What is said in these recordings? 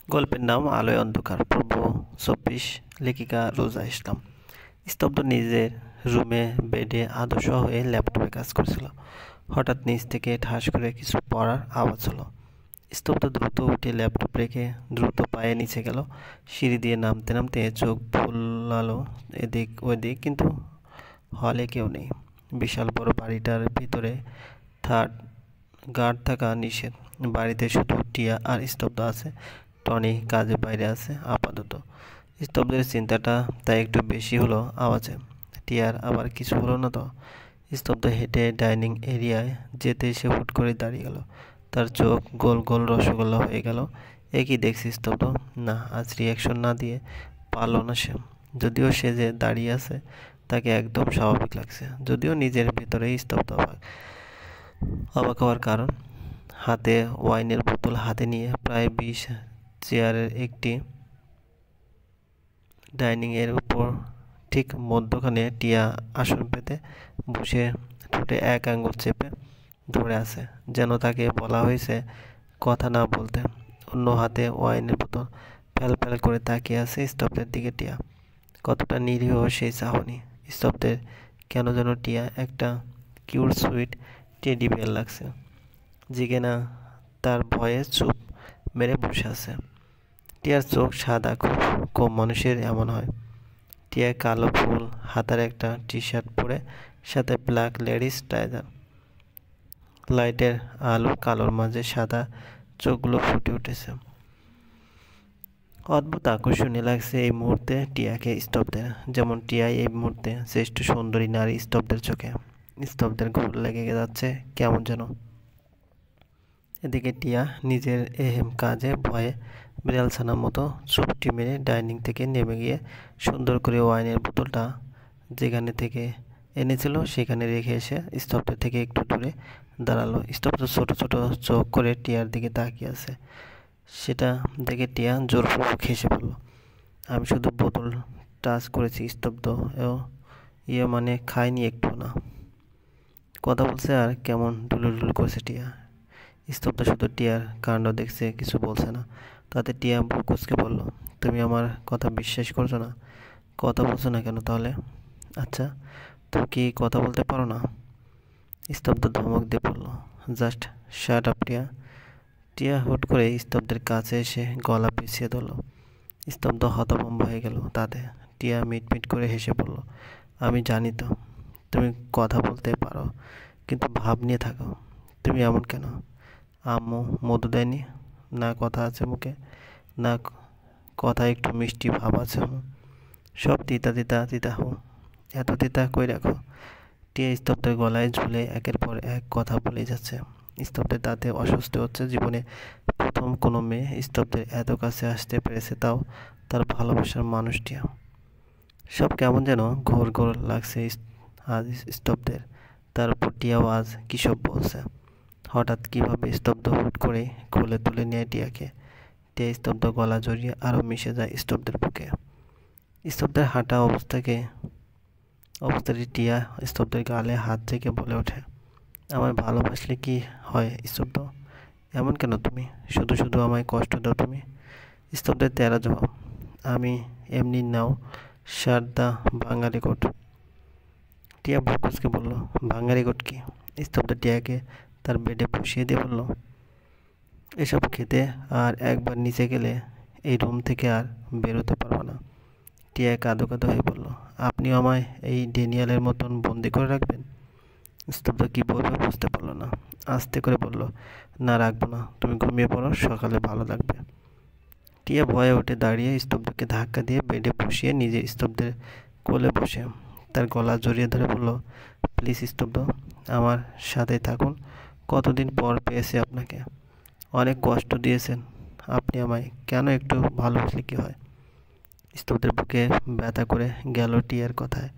গল্পের নাম আলোয় অন্ধকার, পর্ব ২৪। লেখিকা রোজা ইসলাম। স্তব্ধ নিজের রুমে বেডে আদশা হয়ে ল্যাপটপে কাজ করছিল। হঠাৎ নিচ থেকে ঠাস করে কিছু পড়ার আওয়াজ হলো। স্তব্ধ দ্রুত উঠে ল্যাপটপ রেখে দ্রুত পায়ে নিচে গেল। সিঁড়ি দিয়ে নামতে নামতে চোখ ভুলালো এদিক ওদিক, কিন্তু হলে কেউ নেই। বিশাল বড় বাড়িটার ভিতরে থার্ড গার্ড থাকা নিষেধ। বাড়িতে শুধু টিয়া আর স্তব্ধ আছে। টনি কাজে বাইরে আছে আপাতত। স্তব্ধের চিন্তাটা তাই একটু বেশি হলো আওয়াজে। টিয়ার আবার কিছু হলো না তো? স্তব্ধ হেঁটে ডাইনিং এরিয়ায় যেতে সে হুট করে দাঁড়িয়ে গেল। তার চোখ গোল গোল রসগোল্লা হয়ে গেল। এ কি দেখছি স্তব্ধ? না, আজ রিয়াকশন না দিয়ে পারল না সে। যদিও সে যে দাঁড়িয়ে আছে তাকে একদম স্বাভাবিক লাগছে, যদিও নিজের ভেতরেই স্তব্ধ অবাক। অবাক হওয়ার কারণ, হাতে ওয়াইনের বোতল হাতে নিয়ে প্রায় ২০ চেয়ারের একটি ডাইনিংয়ের উপর ঠিক মধ্যখানে টিয়া আসন পেতে বসে ঠোঁটে এক আঙুল চেপে ধরে আছে, যেন তাকে বলা হয়েছে কথা না বলতে। অন্য হাতে ওয়াইনের বোতল। ফ্যাল ফ্যাল করে তাকিয়ে আছে স্তব্ধের দিকে টিয়া। কতটা নিরীহ সেই চাহনি! স্তব্ধের কেন যেন টিয়া একটা কিউট সুইট টেডি বিয়ার লাগছে। জিগে না, তার ভয়ে চুপ মেরে বসে আছে। টিয়ার চোখ সাদা, খুব কম মানুষের এমন হয়। টিয়া কালো ফুল হাতার একটা টি শার্ট পরে, সাথে ব্ল্যাক লেডিস ট্রাউজার। লাইটের আলো কালোর মাঝে সাদা চোখগুলো ফুটে উঠেছে। অদ্ভুত আকর্ষণীয় লাগছে এই মুহূর্তে টিয়াকে স্তব্ধের, যেমন টিয়াই এই মুহূর্তে শ্রেষ্ঠ সুন্দরী নারী স্তব্ধের চোখে। স্তব্ধের ঘোর লেগে যাচ্ছে কেমন যেন। এদিকে টিয়া নিজের এহেম কাজে ভয়ে বিড়ালছানার মতো চুপটি মেরে ডাইনিং থেকে নেমে গিয়ে সুন্দর করে ওয়াইনের বোতলটা যেখানে থেকে এনেছিল সেখানে রেখে এসে স্তব্ধের থেকে একটু দূরে দাঁড়ালো। স্তব্ধ ছোট ছোট চোখ করে টিয়ার দিকে তাকিয়ে আছে। সেটা দেখে টিয়া জোরপূর্বক হেসে বলল, আমি শুধু বোতল টাচ করেছি স্তব্ধ। মানে খাইনি একটু না। কথা বলছে আর কেমন ডুলুডুলু করছে টিয়া। স্তব্ধ শুধু টিয়ার কাণ্ড দেখছে, কিছু বলছে না। তাতে টিয়া বুক কুঁচকে বলল, তুমি আমার কথা বিশ্বাস করছো না? কথা বলছো না কেন তাহলে? আচ্ছা, তুমি কি কথা বলতে পারো না? স্তব্ধ ধমক দিয়ে বলল, জাস্ট শাট আপ টিয়া। টিয়া হুট করে স্তব্ধের কাছে এসে গলা পিছিয়ে ধরল। স্তব্ধ হতভম্ব হয়ে গেল তাতে। টিয়া মিটমিট করে হেসে বলল, আমি জানি তো তুমি কথা বলতে পারো, কিন্তু ভাব নিয়ে থাকো। তুমি এমন কেন? আম্মু মধু দেয়নি? না কথা আছে মুখে, না কথা একটু মিষ্টি ভাব আছে। সব তিতা তিতা তিতা হো। এত তিতা কই রাখো? টিয়া স্তব্ধের গলায় ঝুলে একের পর এক কথা বলেই যাচ্ছে। স্তব্ধের তাতে অস্বস্তি হচ্ছে। জীবনে প্রথম কোনো মেয়ে স্তব্ধের এত কাছে আসতে পেরেছে, তাও তার ভালোবাসার মানুষটি। সব কেমন যেন ঘোর ঘোর লাগছে আজ স্তব্ধের। তার উপর টিয়াও আজ কী সব বলছে। হঠাৎ কীভাবে স্তব্ধ হুট করে কোলে তুলে নেয় টিয়াকে। টিয়া স্তব্ধ গলা জড়িয়ে আরও মিশে যায় স্তব্ধের বুকে। স্তব্ধের হাঁটা অবস্থাটি টিয়া স্তব্ধের গালে হাত থেকে বলে ওঠে, আমায় ভালোবাসলে কি হয় স্তব্ধ? এমন কেন তুমি? শুধু শুধু আমায় কষ্ট দাও তুমি। স্তব্ধের তেরা জবাব, আমি এমনি নাও সার দা ভাঙা রেকর্ড। টিয়া ভুকুসকে বলল, ভাঙা রেকর্ড কি? স্তব্ধ টিয়াকে তার বেডে বসিয়ে দিয়ে বলল, এসব খেতে আর একবার নিচে গেলে এই রুম থেকে আর বেরোতে পারবো না। টিয়া কাঁদো কাঁদো হয়ে বলল, আপনিও আমায় এই ডেনিয়ালের মতন বন্দি করে রাখবেন? স্তব্ধ কী বলবে বুঝতে পারলো না। আস্তে করে বলল, না রাখবো না, তুমি ঘুমিয়ে পড়ো, সকালে ভালো লাগবে। টিয়া ভয়ে উঠে দাঁড়িয়ে স্তব্ধকে ধাক্কা দিয়ে বেডে বসিয়ে নিজে স্তব্ধের কোলে বসে তার গলা জড়িয়ে ধরে বলল, প্লিজ স্তব্ধ, আমার সাথেই থাকুন। কতদিন পর পেয়েছি আপনাকে। অনেক কষ্ট দিয়েছেন আপনি আমায়, কেন একটু ভালোবাসলে কী হয়? স্তব্ধের বুকে ব্যথা করে গেল টিয়ার কথায়।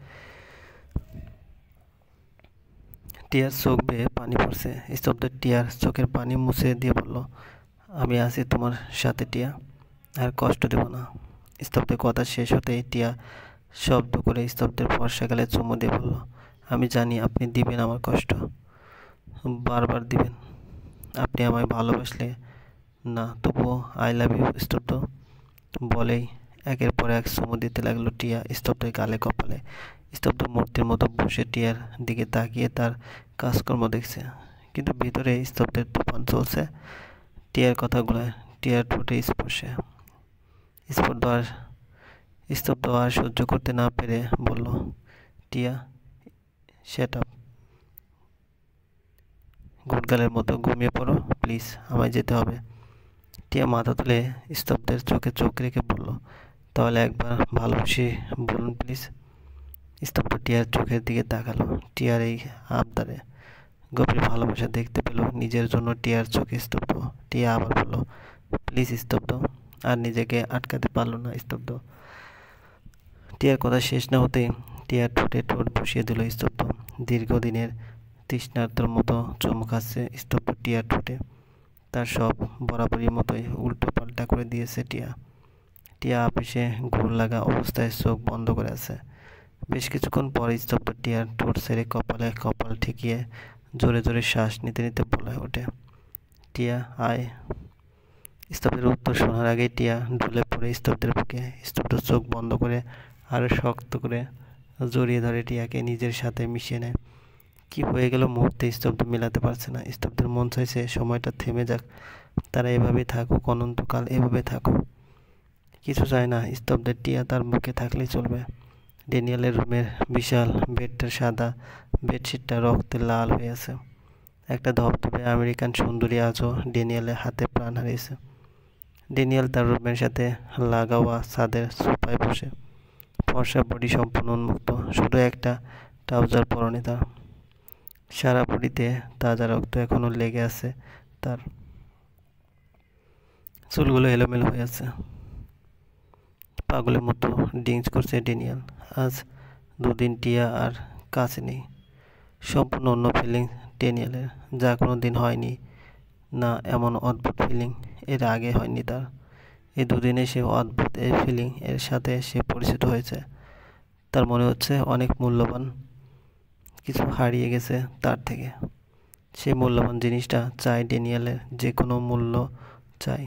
টিয়ার চোখ বেয়ে পানি পড়ছে। স্তব্ধ টিয়ার চোখের পানি মুছে দিয়ে বলল, আমি আছি তোমার সাথে টিয়া, আর কষ্ট দেব না। স্তব্ধের কথা শেষ হতেই টিয়া শব্দ করে স্তব্ধের বর্ষাকালে চুমু দিয়ে বলল, আমি জানি আপনি দিবেন আমার কষ্ট, বারবার দিবেন। আপনি আমায় ভালোবাসলে না, তবুও আই লাভ ইউ স্তব্ধ বলেই একের পর এক চুমু দিতে লাগলো টিয়া স্তব্ধের গালে কপালে। স্তব্ধ মূর্তির মতো বসে টিয়ার দিকে তাকিয়ে তার কাজকর্ম দেখছে, কিন্তু ভিতরে স্তব্ধের তুফান চলছে। টিয়ার কথাগুলো টিয়ার ঠোঁটে স্পর্শে স্তব্ধ আর সহ্য করতে না পেরে বলল, টিয়া শ্যাট আপ, গুটগালের মতো ঘুমিয়ে পড়ো প্লিজ, আমায় যেতে হবে। টিয়া মাথা তুলে স্তব্ধের চোখে চোখ রেখে বলল, তাহলে একবার ভালোবেসে বলুন প্লিজ। স্তব্ধ টিয়ার চোখের দিকে তাকালো। টিয়ার এই আবদারে গভীর ভালোবাসা দেখতে পেল নিজের জন্য টিয়ার চোখে স্তব্ধ। টিয়া আবার বলল, প্লিজ স্তব্ধ। আর নিজেকে আটকাতে পারল না স্তব্ধ। টিয়ার কথা শেষ না হতেই টিয়ার ঠোঁটে ঠোঁট বসিয়ে দিল স্তব্ধ। দীর্ঘদিনের তৃষ্ণার্তর মতো চুমু খাচ্ছে স্তব্ধ টিয়ার ঠোঁটে। তার সব বরাবরের মতোই উল্টো পাল্টা করে দিয়েছে টিয়া। টিয়া আপিসে ঘুর লাগা অবস্থায় চোখ বন্ধ করে আছে। বেশ কিছুক্ষণ পর স্তব্ধ টিয়ার ঠোঁট ছেড়ে কপালে কপাল ঠেকিয়ে জোরে জোরে শ্বাস নিতে নিতে বলে ওঠে, টিয়া আয়। স্তব্ধের উত্তর শোনার আগেই টিয়া ঢুলে পড়ে স্তব্ধের বুকে। স্তব্ধ চোখ বন্ধ করে আরো শক্ত করে জড়িয়ে ধরে টিয়াকে নিজের সাথে মিশিয়ে নেয়। কি হয়ে গেল মুহূর্তে স্তব্ধ মেলাতে পারছে না। স্তব্ধের মন চাইছে সময়টা থেমে যাক, তারা এভাবেই থাকুক, অনন্তকাল এভাবে থাকুক। কিছু চায় না স্তব্ধের, টিয়া তার বুকে থাকলেই চলবে। ড্যানিয়েলের রুমের বিশাল বেডটার সাদা বেডশিটটা রক্তে লাল হয়ে আছে। একটা ধবধবে আমেরিকান সুন্দরী আজও ড্যানিয়েলের হাতে প্রাণ হারিয়েছে। ড্যানিয়েল তার রুমের সাথে লাগাওয়া ছাদের সোফায় বসে, ফর্সা বডি সম্পূর্ণ উন্মুক্ত, শুধু একটা ট্রাউজার পরনে তার। সারা বডিতে তাজা রক্ত এখনো লেগে আছে, তার চুলগুলো এলোমেলো হয়ে আছে। পাগলের মতো ডিংস করছে ড্যানিয়েল। আজ দুদিন টিয়া আর কাছে নেই। সম্পূর্ণ অন্য ফিলিং ড্যানিয়েলের, যা কোনো দিন হয়নি। না, এমন অদ্ভুত ফিলিং এর আগে হয়নি তার। এই দুদিনে সে অদ্ভুত এই ফিলিং এর সাথে সে পরিচিত হয়েছে। তার মনে হচ্ছে অনেক মূল্যবান কিছু হারিয়ে গেছে তার থেকে। সেই মূল্যবান জিনিসটা চাই ড্যানিয়েলের, যে কোনো মূল্য চাই।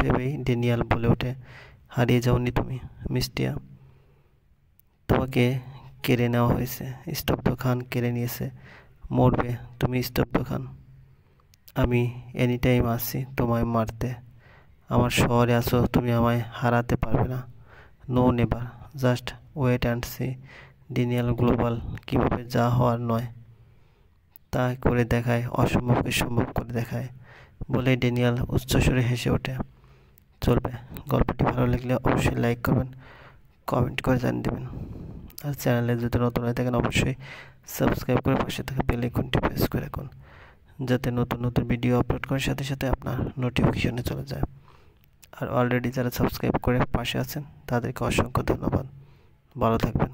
ভেবেই ড্যানিয়েল বলে ওঠে, হারিয়ে যাওনি তুমি মিস টিয়া, তোমাকে কেড়ে নেওয়া হয়েছে। স্তব্ধ খান কেড়ে নিয়েছে, মরবে তুমি স্তব্ধ খান। আমি এনি টাইম আসছি তোমায় মারতে। আমার শহরে আছো, তুমি আমায় হারাতে পারবে না। No never, just wait and see. Daniel global কীভাবে যা হওয়ার নয় তা করে দেখায়, অসম্ভবকে সম্ভব করে দেখায় বলে ড্যানিয়েল উচ্চস্বরে হেসে ওঠে। চলবে। গল্পটি ভালো লাগলে অবশ্যই লাইক করবেন, কমেন্ট করে জানিয়ে দেবেন। আর চ্যানেলে যদি নতুন হয়ে থাকেন অবশ্যই সাবস্ক্রাইব করে পাশে থাকা বেল আইকনটি প্রেস করে রাখুন, যাতে নতুন নতুন ভিডিও আপলোড করার সাথে সাথে আপনার নোটিফিকেশনে চলে যায়। আর অলরেডি যারা সাবস্ক্রাইব করে পাশে আছেন তাদেরকে অসংখ্য ধন্যবাদ। ভালো থাকবেন।